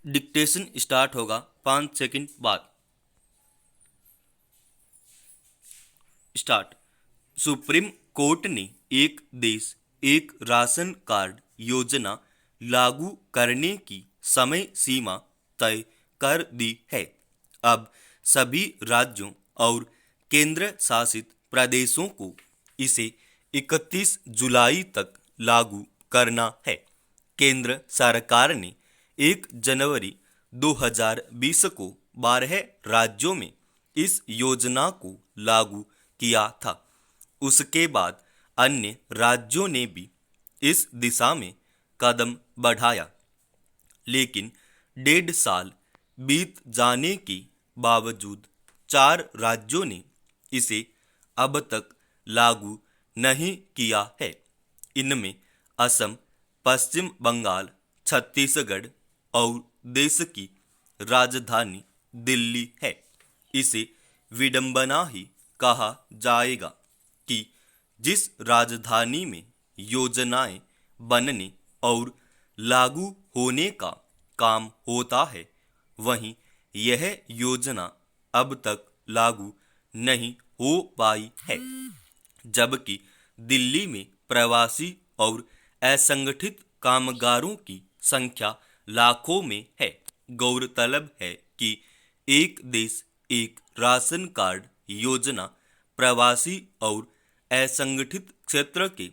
Dictation start होगा 5 second बाद। Start. Supreme court ने एक देश एक राशन कार्ड योजना लागू करने की समय सीमा तय कर दी है। अब सभी राज्यों और केंद्र शासित प्रदेशों को इसे 31 जुलाई तक लागू करना है। केंद्र सरकार ने 1 जनवरी 2020 को 12 राज्यों में इस योजना को लागू किया था। उसके बाद अन्य राज्यों ने भी इस दिशा में कदम बढ़ाया, लेकिन 1.5 साल बीत जाने के बावजूद 4 राज्यों ने इसे अब तक लागू नहीं किया है। इनमें असम, पश्चिम बंगाल, छत्तीसगढ़ और देश की राजधानी दिल्ली है। इसे विडंबना ही कहा जाएगा कि जिस राजधानी में योजनाएं बनने और लागू होने का काम होता है, वहीं यह योजना अब तक लागू नहीं हो पाई है, जबकि दिल्ली में प्रवासी और असंगठित कामगारों की संख्या लाखों में है। गौरतलब है कि एक देश एक राशन कार्ड योजना प्रवासी और असंगठित क्षेत्र के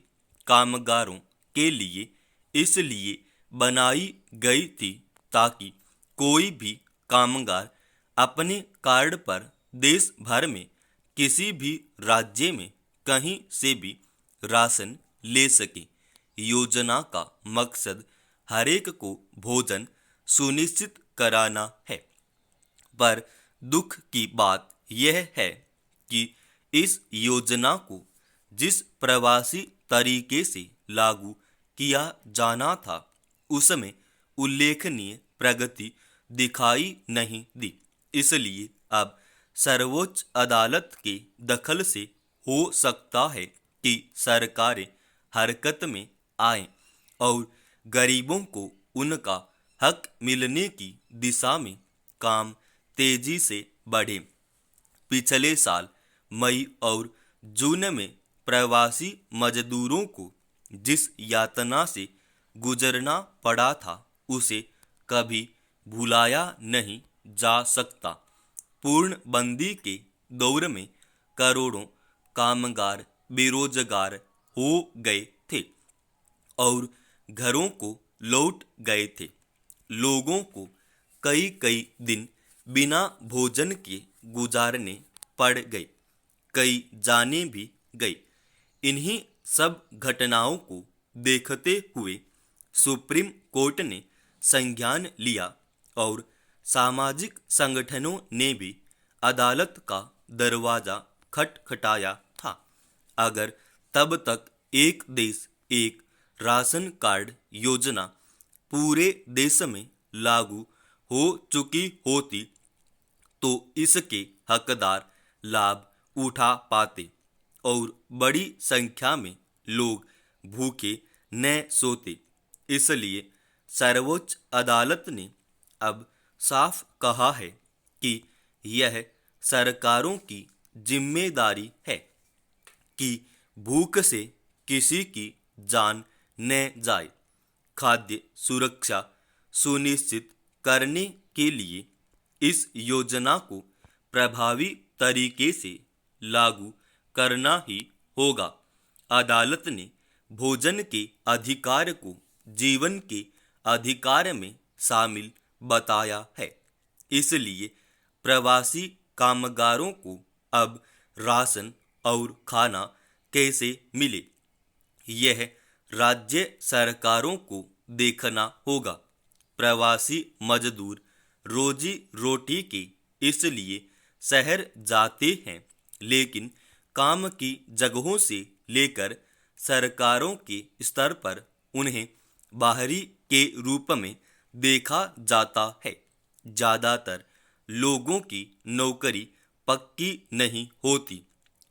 कामगारों के लिए इसलिए बनाई गई थी ताकि कोई भी कामगार अपने कार्ड पर देश भर में किसी भी राज्य में कहीं से भी राशन ले सके। योजना का मकसद हरेक को भोजन सुनिश्चित कराना है, पर दुख की बात यह है कि इस योजना को जिस प्रवासी तरीके से लागू किया जाना था, उसमें उल्लेखनीय प्रगति दिखाई नहीं दी। इसलिए अब सर्वोच्च अदालत के दखल से हो सकता है कि सरकारें हरकत में आएं और गरीबों को उनका हक मिलने की दिशा में काम तेजी से बढ़े। पिछले साल मई और जून में प्रवासी मजदूरों को जिस यातना से गुजरना पड़ा था, उसे कभी भुलाया नहीं जा सकता। पूर्णबंदी के दौर में करोड़ों कामगार बेरोजगार हो गए थे और घरों को लौट गए थे। लोगों को कई कई दिन बिना भोजन के गुजारने पड़ गए, कई जाने भी गई। इन्हीं सब घटनाओं को देखते हुए सुप्रीम कोर्ट ने संज्ञान लिया और सामाजिक संगठनों ने भी अदालत का दरवाजा खटखटाया था। अगर तब तक एक देश एक राशन कार्ड योजना पूरे देश में लागू हो चुकी होती, तो इसके हकदार लाभ उठा पाते और बड़ी संख्या में लोग भूखे न सोते। इसलिए सर्वोच्च अदालत ने अब साफ कहा है कि यह सरकारों की जिम्मेदारी है कि भूख से किसी की जान न जाए। खाद्य सुरक्षा सुनिश्चित करने के लिए इस योजना को प्रभावी तरीके से लागू करना ही होगा। अदालत ने भोजन के अधिकार को जीवन के अधिकार में शामिल बताया है। इसलिए प्रवासी कामगारों को अब राशन और खाना कैसे मिले, यह राज्य सरकारों को देखना होगा। प्रवासी मजदूर रोजी रोटी के इसलिए शहर जाते हैं, लेकिन काम की जगहों से लेकर सरकारों के स्तर पर उन्हें बाहरी के रूप में देखा जाता है। ज़्यादातर लोगों की नौकरी पक्की नहीं होती,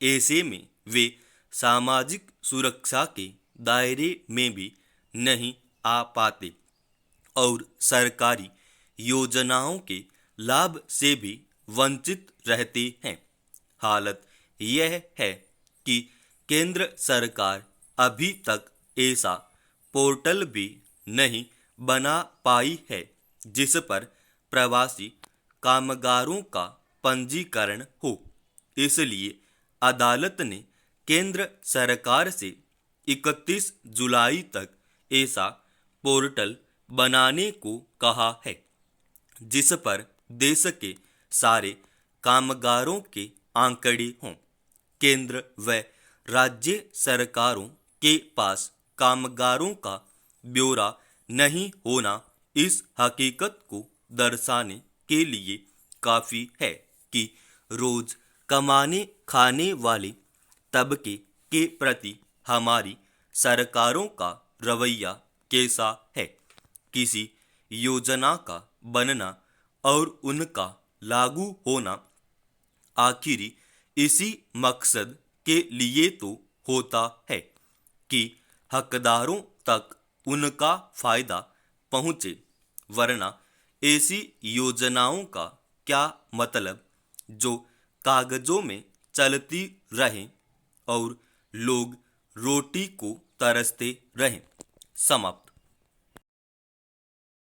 ऐसे में वे सामाजिक सुरक्षा के दायरे में भी नहीं आ पाते और सरकारी योजनाओं के लाभ से भी वंचित रहते हैं। हालत यह है कि केंद्र सरकार अभी तक ऐसा पोर्टल भी नहीं बना पाई है जिस पर प्रवासी कामगारों का पंजीकरण हो। इसलिए अदालत ने केंद्र सरकार से 31 जुलाई तक ऐसा पोर्टल बनाने को कहा है जिस पर देश के सारे कामगारों के आंकड़े हों। केंद्र व राज्य सरकारों के पास कामगारों का ब्यौरा नहीं होना इस हकीकत को दर्शाने के लिए काफी है कि रोज कमाने खाने वाले तबके के प्रति हमारी सरकारों का रवैया कैसा है। किसी योजना का बनना और उनका लागू होना आखिरी इसी मकसद के लिए तो होता है कि हकदारों तक उनका फायदा पहुंचे, वरना ऐसी योजनाओं का क्या मतलब जो कागजों में चलती रहें और लोग रोटी को तरसते रहें। समाप्त।